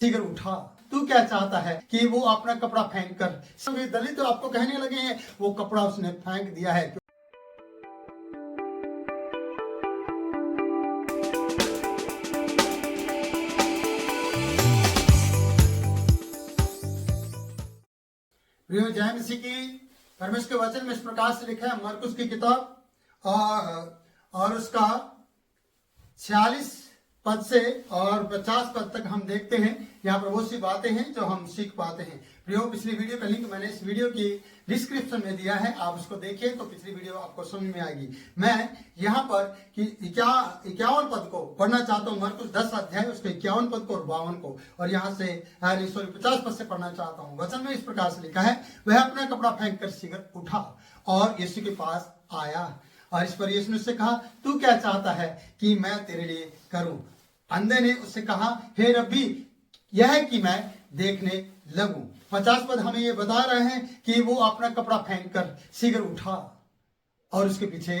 शीघ्र उठा। तू क्या चाहता है कि वो अपना कपड़ा फेंक कर, सभी दलित तो आपको कहने लगे हैं, वो कपड़ा उसने फेंक दिया है। जय मसीह की। परमेश्वर के वचन में इस प्रकार से लिखा है, मरकुस की किताब और उसका 46 पद से और 50 पद तक हम देखते हैं। यहाँ पर बहुत सी बातें हैं जो हम सीख पाते हैं। प्रियो, पिछली वीडियो का लिंक मैंने इस वीडियो की डिस्क्रिप्शन में दिया है, आप उसको देखिए तो पिछली वीडियो आपको समझ में आएगी। मैं यहाँ पर कि 51 पद को पढ़ना चाहता हूँ, मरकुस 10 अध्याय उसके 51 पद को और 52 को, और यहाँ से 50 पद से पढ़ना चाहता हूँ। वचन में इस प्रकार से लिखा है, वह अपना कपड़ा फेंक कर शीघ्र उठा और यीशु के पास आया, और इस पर यीशु ने उससे कहा, तू क्या चाहता है कि मैं तेरे लिए करूं? अंधे ने उससे कहा, हे रब्बी, यह है कि मैं देखने लगूं। 50 पद हमें ये बता रहे हैं कि वो अपना कपड़ा फेंक कर शीघ्र उठा और उसके पीछे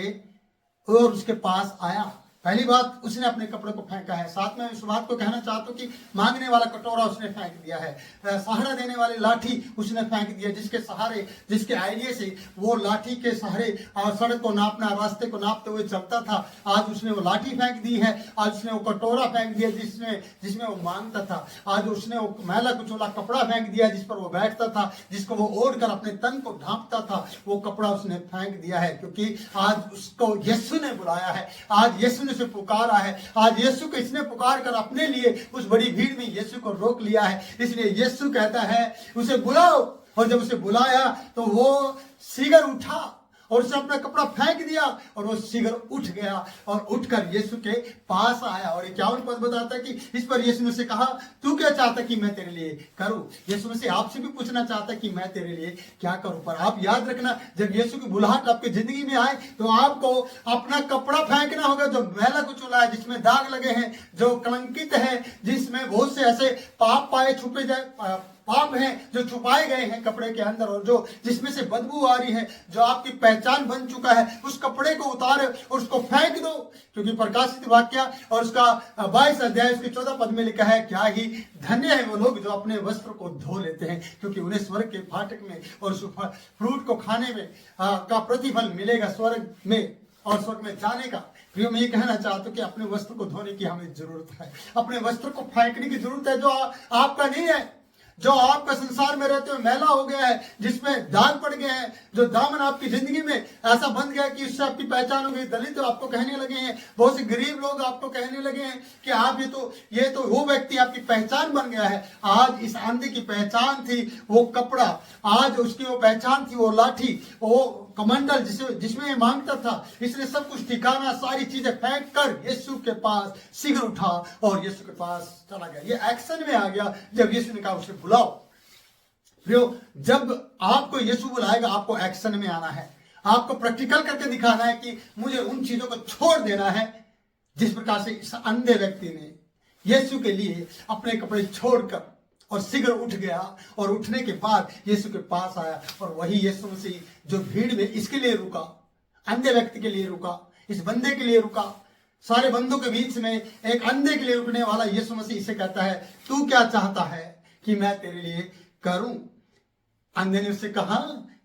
और उसके पास आया। पहली बात, उसने अपने कपड़े को फेंका है। साथ में इस बात को कहना चाहता हूं कि मांगने वाला कटोरा उसने फेंक दिया है, सहारा देने वाली लाठी उसने फेंक दिया, जिसके सहारे, जिसके आइडिया से वो लाठी के सहारे सड़क को नापना, रास्ते को नापते हुए चलता था, आज उसने वो लाठी फेंक दी है। आज उसने वो कटोरा फेंक दिया जिसमें वो मांगता था। आज उसने वो मैला कुचोला कपड़ा फेंक दिया जिस पर वो बैठता था, जिसको वो ओढ़ कर अपने तन को ढांपता था, वो कपड़ा उसने फेंक दिया है, क्योंकि आज उसको यीशु ने बुलाया है, आज यीशु से पुकारा है। आज यीशु को इसने पुकार कर अपने लिए उस बड़ी भीड़ में यीशु को रोक लिया है। इसलिए यीशु कहता है, उसे बुलाओ, और जब उसे बुलाया तो वो शीघ्र उठा और उसने अपना कपड़ा फेंक दिया और वो शीघ्र उठ गया और उठकर यीशु के पास आया। और 51 पद बताता है कि इस पर यीशु ने से कहा, तू क्या चाहता कि मैं तेरे लिए करूं? यीशु ने से आपसे भी पूछना चाहता कि मैं तेरे लिए क्या करूं। पर आप याद रखना, जब यीशु की बुलाहट आपकी जिंदगी में आए तो आपको अपना कपड़ा फेंकना होगा जो मैला कुचला है, जिसमें दाग लगे हैं, जो कलंकित है, जिसमें बहुत से ऐसे पाप पाए छुपे जाए पाप हैं जो छुपाए गए हैं कपड़े के अंदर, और जो जिसमें से बदबू आ रही है, जो आपकी पहचान बन चुका है, उस कपड़े को उतारे और उसको फेंक दो। क्योंकि प्रकाशित वाक्य और उसका 22 अध्याय उसके 14 पद में लिखा है, क्या ही धन्य है वो लोग जो अपने वस्त्र को धो लेते हैं, क्योंकि उन्हें स्वर्ग के फाटक में और उस फ्रूट को खाने में का प्रतिफल मिलेगा स्वर्ग में और स्वर्ग में जाने का। प्रियो, मैं ये कहना चाहता हूँ कि अपने वस्त्र को धोने की हमें जरूरत है, अपने वस्त्र को फेंकने की जरूरत है जो आपका नहीं है, जो आपका संसार में रहते हुए मैला हो गया है, जिसमें दाग पड़ गए हैं, जो दामन आपकी जिंदगी में ऐसा बन गया कि उससे आपकी पहचान हो गई। दलित तो आपको कहने लगे हैं, बहुत से गरीब लोग आपको कहने लगे हैं कि आप ये तो वो व्यक्ति आपकी पहचान बन गया है। आज इस अंधे की पहचान थी वो कपड़ा, आज उसकी वो पहचान थी वो लाठी, वो कमंडल जिसमें मांगता था। इसने सब कुछ ठिकाना, सारी चीजें फेंक कर यीशु के पास शीघ्र उठा और यीशु के पास चला गया। ये एक्शन में आ गया जब यीशु ने कहा उसे बुलाओ। प्रियो, जब आपको यीशु बुलाएगा आपको एक्शन में आना है, आपको प्रैक्टिकल करके दिखाना है कि मुझे उन चीजों को छोड़ देना है। जिस प्रकार से इस अंधे व्यक्ति ने यीशु के लिए अपने कपड़े छोड़कर और शीघ्र उठ गया, और उठने के बाद यीशु के पास आया, और वही यीशु मसीह जो भीड़ में इसके लिए रुका, अंधे व्यक्ति के लिए रुका, इस बंदे के लिए रुका, सारे बंदों के बीच में एक अंधे के लिए रुकने वाला यीशु मसीह इसे कहता है, तू क्या चाहता है कि मैं तेरे लिए करूं? अंधे ने उससे कहा,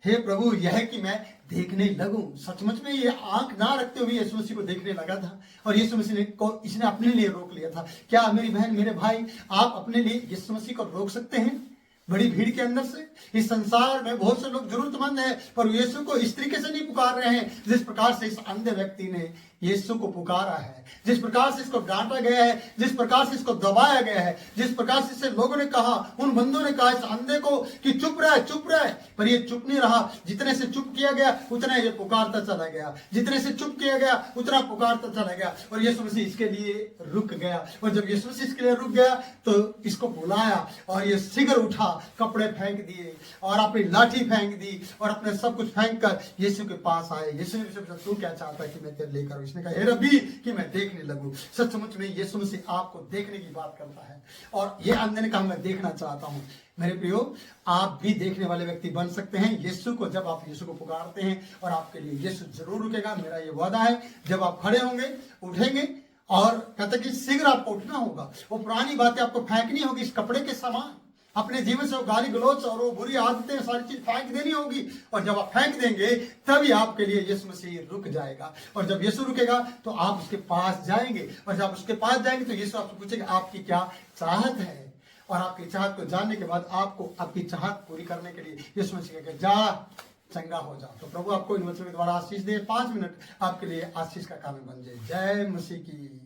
हे प्रभु, यह है कि मैं देखने लगूं। सचमुच में ये आंख ना रखते हुए यीशु मसीह को देखने लगा था, और यीशु मसीह इसने अपने लिए रोक लिया था। क्या मेरी बहन, मेरे भाई, आप अपने लिए यीशु मसीह को रोक सकते हैं बड़ी भीड़ के अंदर से? इस संसार में बहुत से लोग जरूरतमंद हैं, पर यीशु को इस तरीके से नहीं पुकार रहे हैं जिस प्रकार से इस अंधे व्यक्ति ने यीशु को पुकारा है, जिस प्रकार से इसको डांटा गया है, जिस प्रकार से इसको दबाया गया है, जिस प्रकार से इसे लोगों ने कहा, उन बंदों ने कहा इस अंधे को कि चुप रहे, चुप रहे, पर ये चुप नहीं रहा। जितने से चुप किया गया उतना ये पुकारता चला गया, जितने से चुप किया गया उतना पुकारता चला गया, और यीशु मसीह इसके लिए रुक गया। और जब यीशु मसीह इसके लिए रुक गया तो इसको बुलाया और ये शीघ्र उठा, कपड़े फेंक दिए और अपनी लाठी फेंक दी और अपने सब कुछ फेंक कर यीशु के पास आए। यीशु ने पूछा, तू क्या चाहता है कि मैं तेरे लिए करूं? इसने कहा, हे रब्बी, कि मैं देखने लगूं। सचमुच में यीशु मसीह आपको देखने की बात करता है, और ये अंधे ने कहा, मैं देखना चाहता हूं। मेरे प्रियो, आप भी देखने वाले व्यक्ति बन सकते हैं यीशु को। जब आप यीशु को पुकारते हैं और आपके लिए यीशु जरूर रुकेगा, मेरा ये वादा है। जब आप खड़े होंगे, उठेंगे और कहते कि शीघ्र आपको उठना होगा, वो पुरानी बातें आपको फेंकनी होगी इस कपड़े के समान। अपने जीवन से वो गाली गलौच और वो बुरी आदतें सारी चीज फेंक देनी होगी। और जब आप फेंक देंगे तभी आपके लिए यीशु मसीह रुक जाएगा। और जब यीशु रुकेगा तो आप उसके पास जाएंगे, और जब उसके पास जाएंगे तो यीशु आपसे पूछेगा आपकी क्या चाहत है। और आपकी चाहत को जानने के बाद आपको आपकी चाहत पूरी करने के लिए यीशु मसीह कहेगा जा, चंगा हो जाओ। तो प्रभु आपको इन वचनों के द्वारा आशीष दे, 5 मिनट आपके लिए आशीष का काम बन जाए। जय मसीह की।